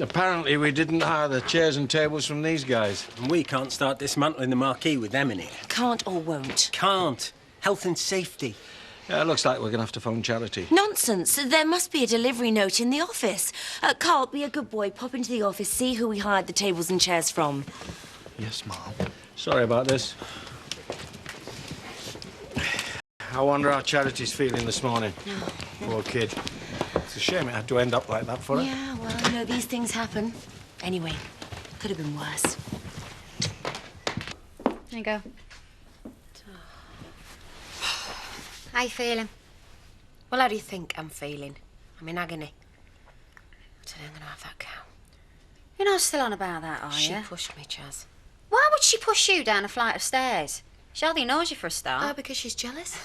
Apparently we didn't hire the chairs and tables from these guys. And we can't start dismantling the marquee with them in it. Can't or won't. Can't. Health and safety. Yeah, it looks like we're going to have to phone charity. Nonsense. There must be a delivery note in the office. Carl, be a good boy. Pop into the office, see who we hired the tables and chairs from. Yes, Mom. Sorry about this. I wonder how Charity's feeling this morning. Oh. Poor kid. It's a shame it had to end up like that for her. Yeah, well, you know, these things happen. Anyway, could have been worse. There you go. How you feeling? Well, how do you think I'm feeling? I'm in agony. I tell you, I'm going to have that cow. You're not still on about that, are She you? pushed me, Chaz. Why would she push you down a flight of stairs? She hardly knows you for a Oh, start. because she's jealous?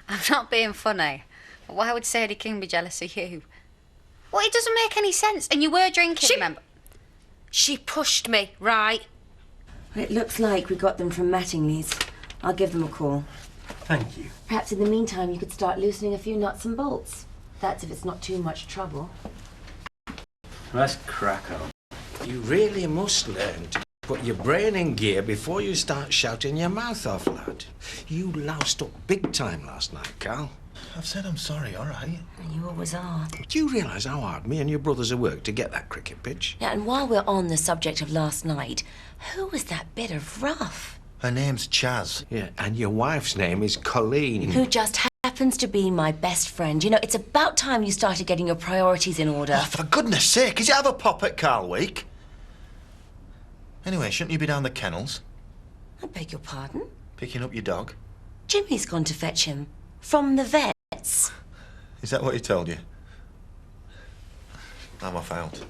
I'm not being funny. Why would Sadie King be jealous of you? Well, it doesn't make any sense. And you were drinking, remember? She pushed me, right? Well, it looks like we got them from Mattingly's. I'll give them a call. Thank you. Perhaps in the meantime you could start loosening a few nuts and bolts. That's if it's not too much trouble. Let's crack on. You really must learn to put your brain in gear before you start shouting your mouth off, lad. You loused up big time last night, Carl. I've said I'm sorry, all right? You always are. Do you realise how hard me and your brothers have worked to get that cricket pitch? Yeah, and while we're on the subject of last night, who was that bit of rough? Her name's Chaz. Yeah, and your wife's name is Colleen. Who just happens to be my best friend. You know, it's about time you started getting your priorities in order. Oh, for goodness sake, is it have a pop at Carl Week? Anyway, shouldn't you be down the kennels, I beg your pardon? picking up your dog? Jimmy's gone to fetch him. From the vets. Is that what he told you? I'm off out.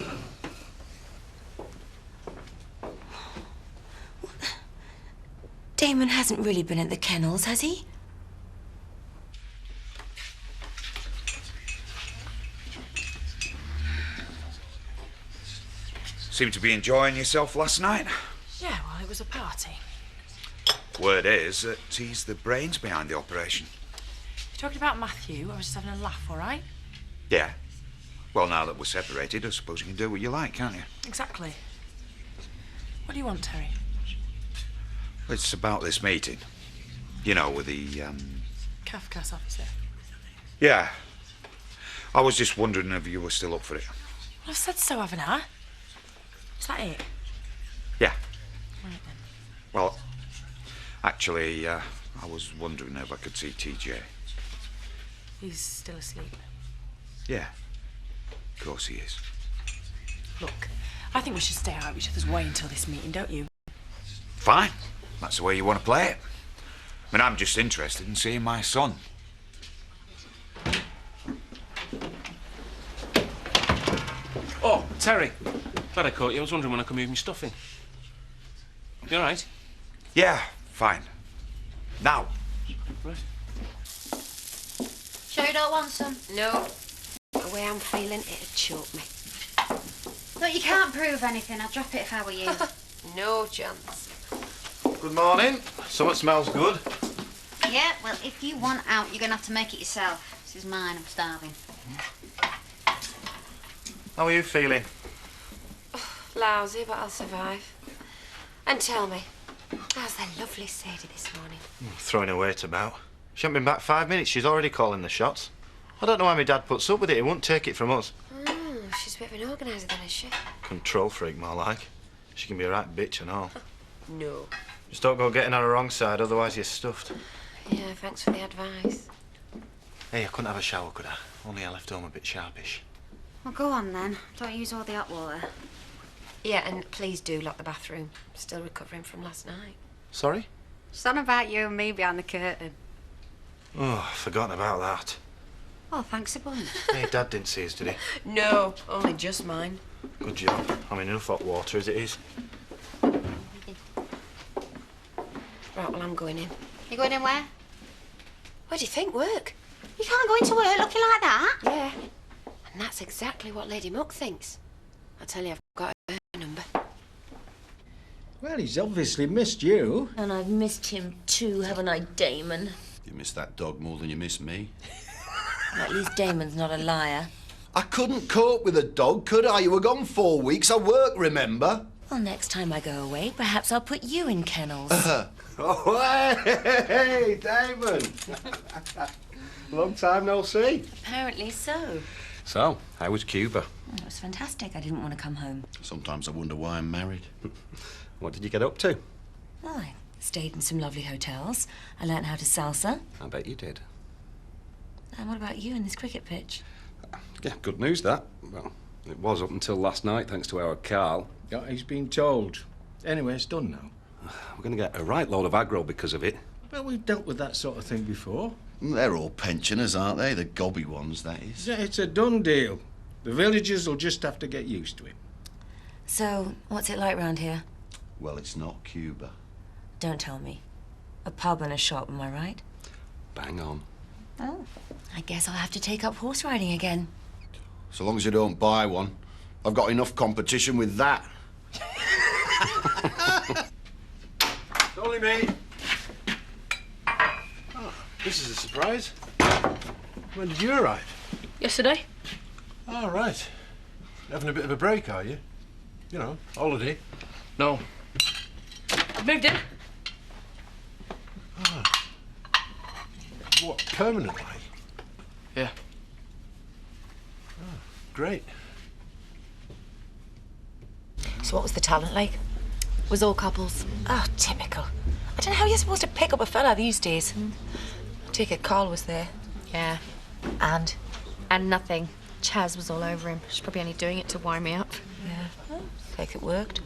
Damon hasn't really been at the kennels, has he? Seemed to be enjoying yourself last night. Yeah, well, it was a party. Word is that he's the brains behind the operation. You talking about Matthew? I was just having a laugh, all right? Yeah. Well, now that we're separated, I suppose you can do what you like, can't you? Exactly. What do you want, Terry? It's about this meeting. You know, with the, Kafka's officer. Yeah. I was just wondering if you were still up for it. Well, I've said so, haven't I? Is that it? Yeah. Right, then. Well, actually, I was wondering if I could see TJ. He's still asleep. Yeah. Of course he is. Look, I think we should stay out of each other's way until this meeting, don't you? Fine. That's the way you want to play it. I mean, I'm just interested in seeing my son. Oh, Terry. Glad I caught you. I was wondering when I could move my stuff in. You all right? Yeah, fine. Now. Right. Sure you don't want some? No. The way I'm feeling, it'd choke me. Look, you can't prove anything. I'd drop it if I were you. No chance. Good morning. Something smells good. Yeah, well, if you want out, you're going to have to make it yourself. This is mine. I'm starving. How are you feeling? Lousy, but I'll survive. And tell me, how's that lovely Sadie this morning? Throwing her weight about. She hasn't been back 5 minutes. She's already calling the shots. I don't know why my dad puts up with it. He won't take it from us. She's a bit of an organiser then, is she? Control freak, more like. She can be a right bitch and all. No. Just don't go getting on her wrong side, otherwise you're stuffed. Yeah, thanks for the advice. Hey, I couldn't have a shower, could I? Only I left home a bit sharpish. Well, go on then. Don't use all the hot water. Yeah, and please do lock the bathroom. Still recovering from last night. Sorry? It's not about you and me behind the curtain. Oh, forgotten about that. Oh, thanks a bunch. Hey, Dad didn't see us, did he? No, only just mine. Good job. I mean, enough hot water as it is. Right, well, I'm going in. You going in where? Where do you think? Work? You can't go into work looking like that. Yeah. And that's exactly what Lady Muck thinks. I tell you, I've got her number. Well, he's obviously missed you. And I've missed him too, haven't I, Damon? You miss that dog more than you miss me. Well, at least Damon's not a liar. I couldn't cope with a dog, could I? You were gone 4 weeks. I work, remember? Well, next time I go away, perhaps I'll put you in kennels. Oh, hey, Damon. Long time no see. Apparently so. So, how was Cuba? It was fantastic. I didn't want to come home. Sometimes I wonder why I'm married. What did you get up to? Well, I stayed in some lovely hotels. I learnt how to salsa. I bet you did. And what about you in this cricket pitch? Yeah, good news, that. Well, it was up until last night, thanks to our Carl. Yeah, he's been told. Anyway, it's done now. We're going to get a right load of aggro because of it. Well, we've dealt with that sort of thing before. They're all pensioners, aren't they? The gobby ones, that is. Yeah, it's a done deal. The villagers will just have to get used to it. So, what's it like round here? Well, it's not Cuba. Don't tell me. A pub and a shop, am I right? Bang on. Oh. I guess I'll have to take up horse riding again. So long as you don't buy one. I've got enough competition with that. It's only me. Oh, this is a surprise. When did you arrive? Yesterday? Oh, right. Having a bit of a break, are you? You know, holiday. No. I've moved in. Ah. What, permanently? Yeah. Oh, great. So what was the talent like? Was all couples. Oh, typical. I don't know how you're supposed to pick up a fella these days. I take it Carl was there. Yeah. And? And nothing. Chaz was all over him. She's probably only doing it to wind me up. Yeah. Well, like it worked.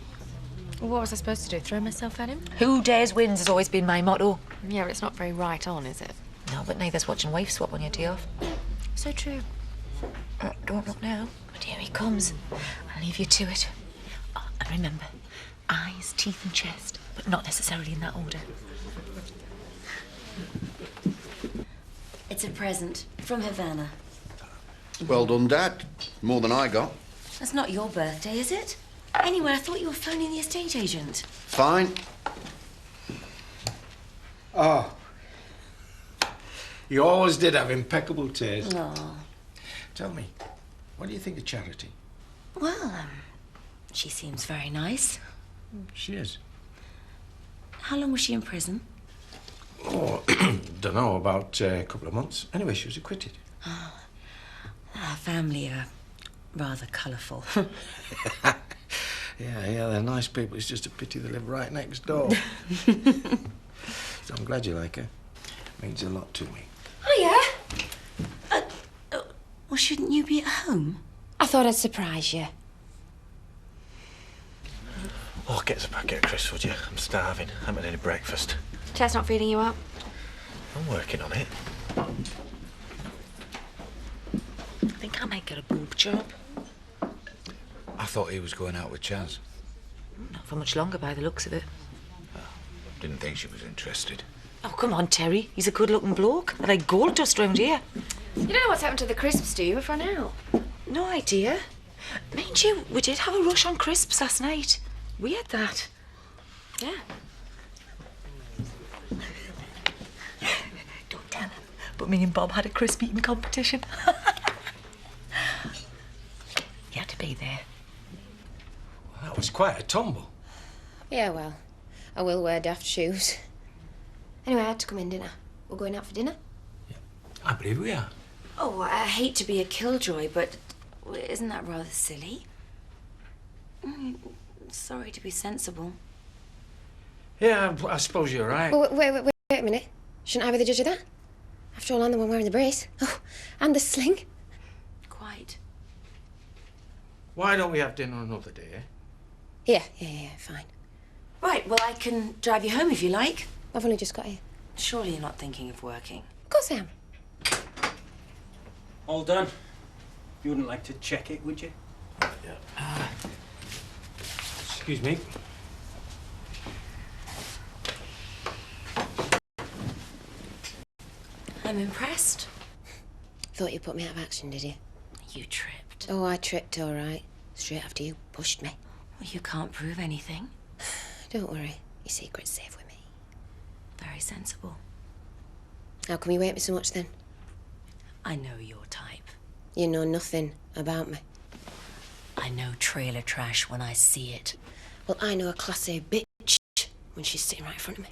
Well, what was I supposed to do? Throw myself at him? Who dares wins has always been my motto. Yeah, but it's not very right on, is it? No, but neither's watching wife swap on your day off. So true. Don't look now. But here he comes. I'll leave you to it. Oh, and remember, eyes, teeth and chest, but not necessarily in that order. It's a present from Havana. Well done, Dad. More than I got. That's not your birthday, is it? Anyway, I thought you were phoning the estate agent. Fine. Oh. You always did have impeccable taste. No. Tell me, what do you think of Charity? Well, she seems very nice. She is. How long was she in prison? Oh, don't know, about a couple of months. Anyway, she was acquitted. Her family are rather colourful. Yeah, they're nice people. It's just a pity they live right next door. So I'm glad you like her. Means a lot to me. Oh, yeah? Well, shouldn't you be at home? I thought I'd surprise you. Oh, get us a packet of crisps, would you? I'm starving. I haven't had any breakfast. Chaz not feeding you up? I'm working on it. I think I might get a boob job. I thought he was going out with Chaz. Not for much longer by the looks of it. Didn't think she was interested. Oh, come on, Terry. He's a good-looking bloke. They're like gold dust round here. You don't know what's happened to the crisps, do you? We've run out. No idea. Mind you, we did have a rush on crisps last night. We had that. Yeah. Don't tell him. But me and Bob had a crisp eating competition. You had to be there. Well, that was quite a tumble. Yeah, well, I will wear daft shoes. Anyway, I had to come in dinner. We're going out for dinner? I believe we are. Oh, I hate to be a killjoy, but isn't that rather silly? Sorry to be sensible. Yeah, I suppose you're right. Oh, wait a minute. Shouldn't I be the judge of that? After all, I'm the one wearing the brace. Oh, and the sling. Quite. Why don't we have dinner another day? Yeah, fine. Right, well, I can drive you home if you like. I've only just got here. Surely you're not thinking of working. Of course I am. All done. You wouldn't like to check it, would you? Yeah. Excuse me. I'm impressed. Thought you put me out of action, did you? You tripped. Oh, I tripped, all right. Straight after you pushed me. Well, you can't prove anything. Don't worry. Your secret's safe with me. Very sensible. How come you hate me so much, then? I know your type. You know nothing about me. I know trailer trash when I see it. Well, I know a class A bitch when she's sitting right in front of me.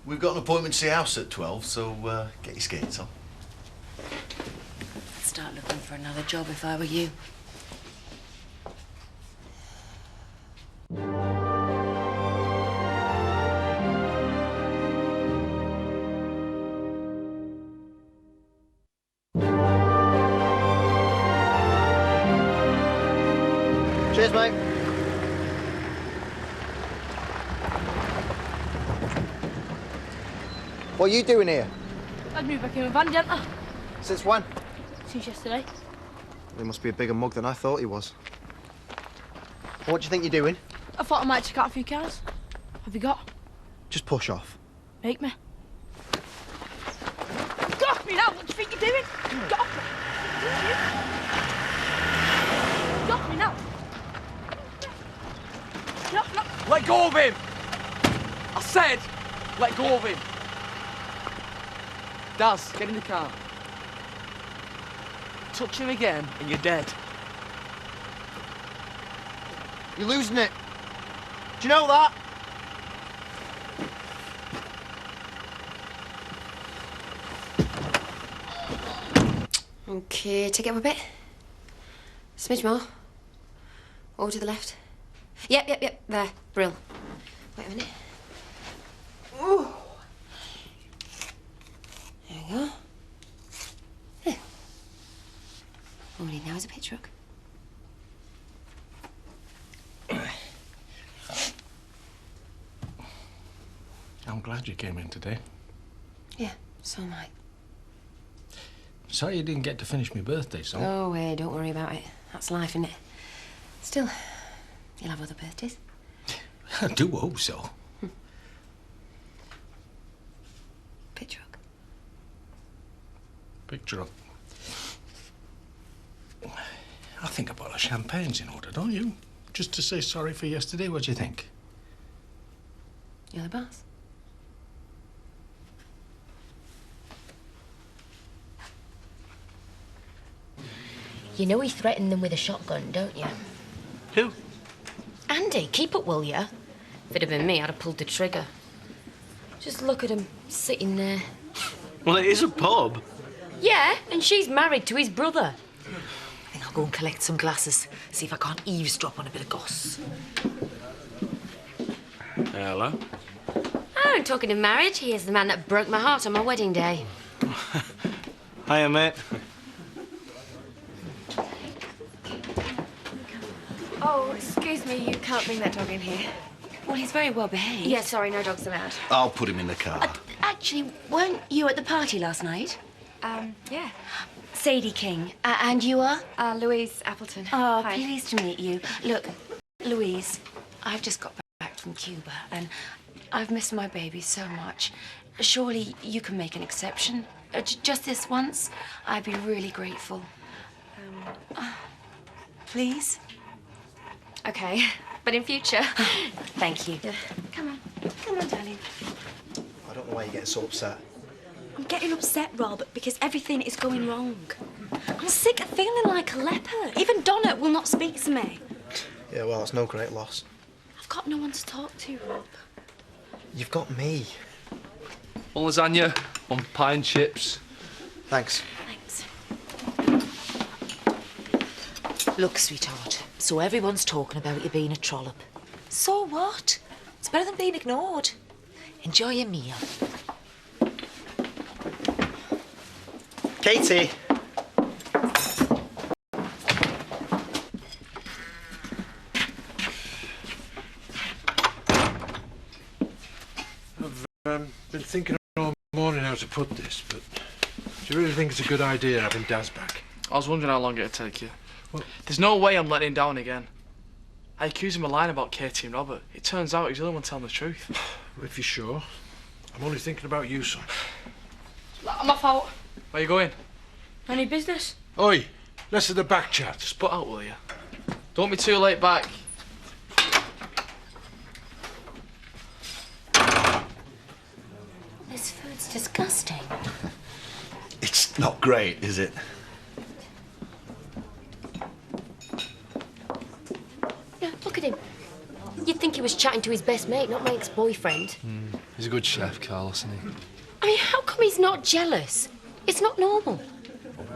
We've got an appointment to see house at 12, so get your skates on. I'd start looking for another job if I were you. Cheers, mate. What are you doing here? I'd moved back in with Van, didn't I? Since when? Since yesterday. He must be a bigger mug than I thought he was. What do you think you're doing? I thought I might check out a few cars. Have you got? Just push off. Make me. Get off me now! What do you think you're doing? Get off me! Get off me now! Get off now! Let go of him! I said, let go of him. Daz, get in the car. Touch him again and you're dead. You're losing it. Do you know that? Okay, take it up a bit. Smidge more. Over to the left. Yep, there. Brill. Wait a minute. Ooh. There we go. There. All we need now is a pit truck. I'm glad you came in today. Yeah, so am I. Sorry you didn't get to finish my birthday song. Oh, don't worry about it. That's life, isn't it? Still, you'll have other birthdays. I do hope so. Pit truck. Picture up. I think a bottle of champagne's in order, don't you? Just to say sorry for yesterday, what do you think? You're the boss. You know he threatened them with a shotgun, don't you? Who? Andy, keep it, will you? If it had been me, I'd have pulled the trigger. Just look at him sitting there. Well, it is a pub. Yeah, and she's married to his brother. I think I'll go and collect some glasses, see if I can't eavesdrop on a bit of goss. Hello. Oh, and talking of marriage, here's the man that broke my heart on my wedding day. Hiya, mate. Oh, excuse me, you can't bring that dog in here. Well, he's very well behaved. Yeah, sorry, no dogs allowed. I'll put him in the car. Actually, weren't you at the party last night? Yeah. Sadie King. And you are? Louise Appleton. Oh, Hi. pleased to meet you. Look, Louise, I've just got back from Cuba and I've missed my baby so much. Surely you can make an exception. Just this once, I'd be really grateful. Please? Okay, but in future. Thank you. Yeah. Come on. Come on, darling. I don't know why you're getting so upset. I'm getting upset, Rob, because everything is going wrong. I'm sick of feeling like a leper. Even Donna will not speak to me. Yeah, well, it's no great loss. I've got no one to talk to, Rob. You've got me. One lasagna, one pie and chips. Thanks. Thanks. Look, sweetheart, so everyone's talking about you being a trollop. So what? It's better than being ignored. Enjoy your meal. Katie! I've been thinking all morning how to put this, but do you really think it's a good idea having Daz back? I was wondering how long it'd take you. Well, there's no way I'm letting him down again. I accused him of lying about Katie and Robert. It turns out he's the only one telling the truth. If you're sure. I'm only thinking about you, son. I'm off out. Where you going? Any business? Oi, let's have the back chat. Just put out, will you? Don't be too late back. This food's disgusting. It's not great, is it? him. You'd think he was chatting to his best mate, not my ex-boyfriend. He's a good chef, Carlos, isn't he? I mean, how come he's not jealous? It's not normal.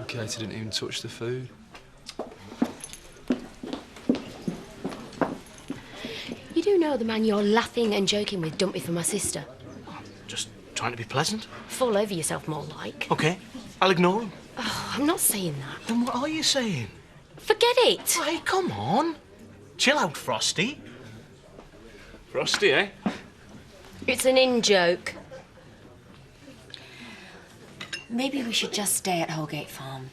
Katie didn't even touch the food. You do know the man you're laughing and joking with dumped me for my sister. Just trying to be pleasant. Fall over yourself, more like. OK, I'll ignore him. Oh, I'm not saying that. Then what are you saying? Forget it. Hey, come on. Chill out, Frosty. Frosty, eh? It's an in-joke. Maybe we should just stay at Holgate Farm.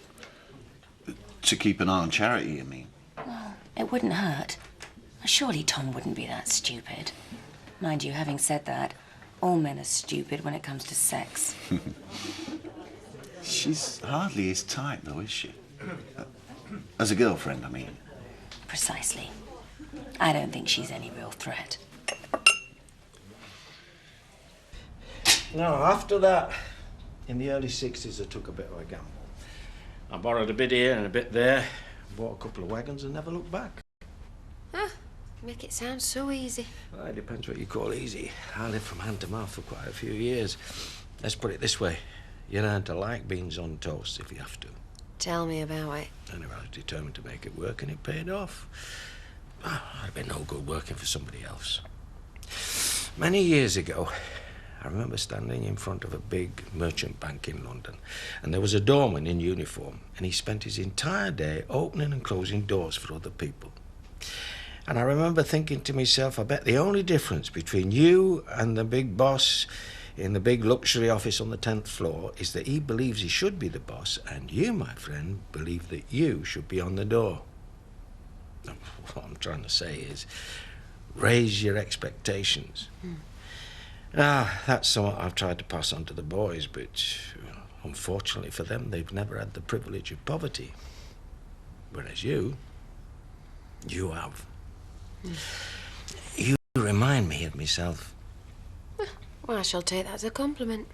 To keep an eye on Charity, you mean? Well, it wouldn't hurt. Surely Tom wouldn't be that stupid. Mind you, having said that, all men are stupid when it comes to sex. She's hardly his type, though, is she? As a girlfriend, I mean. Precisely. I don't think she's any real threat. No, after that, in the early 60s, I took a bit of a gamble. I borrowed a bit here and a bit there, bought a couple of wagons and never looked back. Ah, make it sound so easy. Well, it depends what you call easy. I lived from hand to mouth for quite a few years. Let's put it this way. You learn to like beans on toast if you have to. Tell me about it. Anyway, I was determined to make it work and it paid off. I'd have been no good working for somebody else. Many years ago, I remember standing in front of a big merchant bank in London, and there was a doorman in uniform, and he spent his entire day opening and closing doors for other people. And I remember thinking to myself, I bet the only difference between you and the big boss in the big luxury office on the 10th floor is that he believes he should be the boss, and you, my friend, believe that you should be on the door. What I'm trying to say is, raise your expectations. That's something I've tried to pass on to the boys, but unfortunately for them, they've never had the privilege of poverty. Whereas you have. You remind me of myself. Well, I shall take that as a compliment.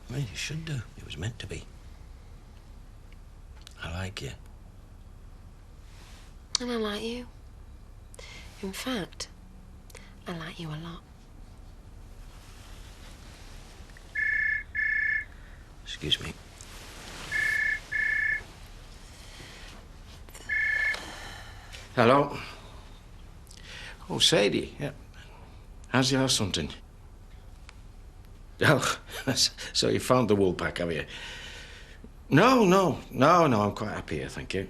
Well, you should do. It was meant to be. I like you. And I like you. In fact, I like you a lot. Excuse me. Hello? Oh, Sadie, yeah. How's your house hunting? Oh, so you found the wool pack, have you? No, I'm quite happy here, thank you.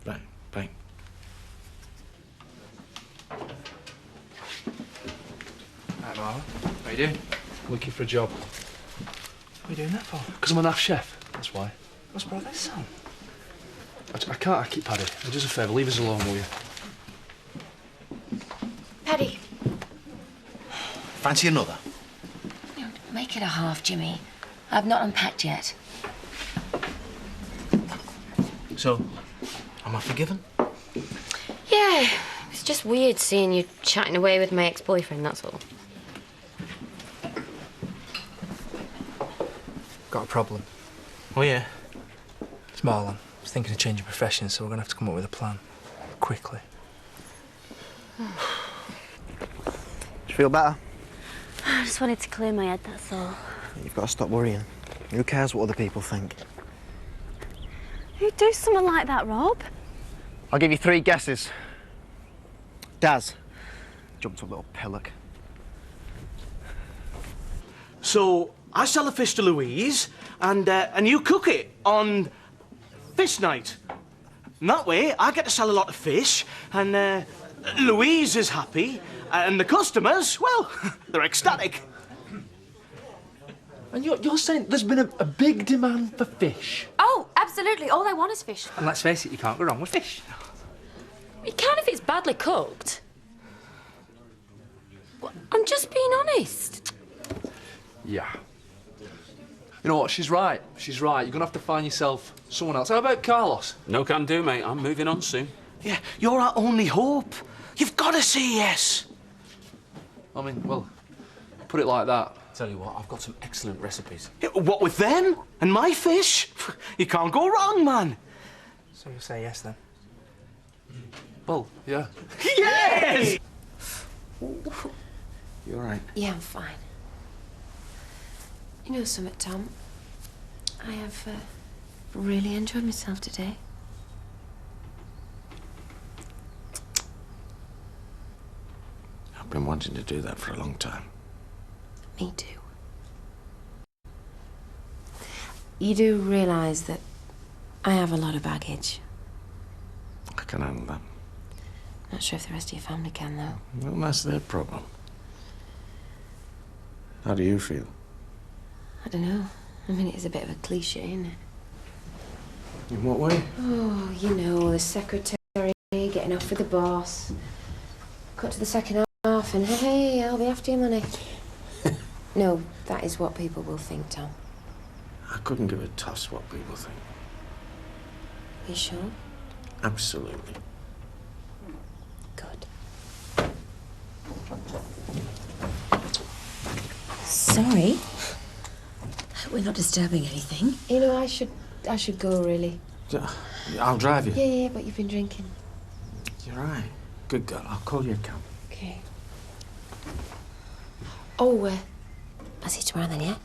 Right, bye. Hi, Marla. How you doing? Looking for a job. What are you doing that for? Because I'm a naff chef, that's why. What's brought this, son? I can't keep Paddy. Do us a favour, leave us alone, will you? Paddy. Fancy another? Make it a half, Jimmy. I've not unpacked yet. So, am I forgiven? Yeah, it's just weird seeing you chatting away with my ex-boyfriend, that's all. Got a problem. Oh, yeah? It's Marlon. He's thinking of changing professions, so we're going to have to come up with a plan. Quickly. Do you feel better? I just wanted to clear my head, that's all. You've got to stop worrying. Who cares what other people think? Who'd do something like that, Rob? I'll give you 3 guesses. Daz jumped a little pillock. So, I sell the fish to Louise, and you cook it on fish night. And that way, I get to sell a lot of fish, and Louise is happy, and the customers, well, they're ecstatic. And you're saying there's been a big demand for fish? Oh, absolutely. All I want is fish. And let's face it, you can't go wrong with fish. You can if it's badly cooked. I'm just being honest. Yeah. You know what, she's right. She's right. You're going to have to find yourself someone else. How about Carlos? No can do, mate. I'm moving on soon. Yeah, you're our only hope. You've got to say yes. I mean, well, put it like that. Tell you what, I've got some excellent recipes. Yeah, what with them? And my fish? You can't go wrong, man. So you'll say yes, then? Well, yeah. Yeah! Yes! You all right? Yeah, I'm fine. You know something, Tom? I have really enjoyed myself today. I've been wanting to do that for a long time. Me too. You do realise that I have a lot of baggage. I can handle that. Not sure if the rest of your family can, though. Well, that's their problem. How do you feel? I don't know. I mean, it is a bit of a cliche, isn't it? In what way? Oh, you know, the secretary getting off with the boss. Cut to the second half and hey, I'll be after your money. No, that is what people will think, Tom. I couldn't give a toss what people think. You sure? Absolutely. Good. Sorry. We're not disturbing anything. You know, I should go, really. I'll drive you. Yeah, but you've been drinking. You're right. Good girl. I'll call you a cab. Okay. Oh, I'll see you tomorrow then, yeah?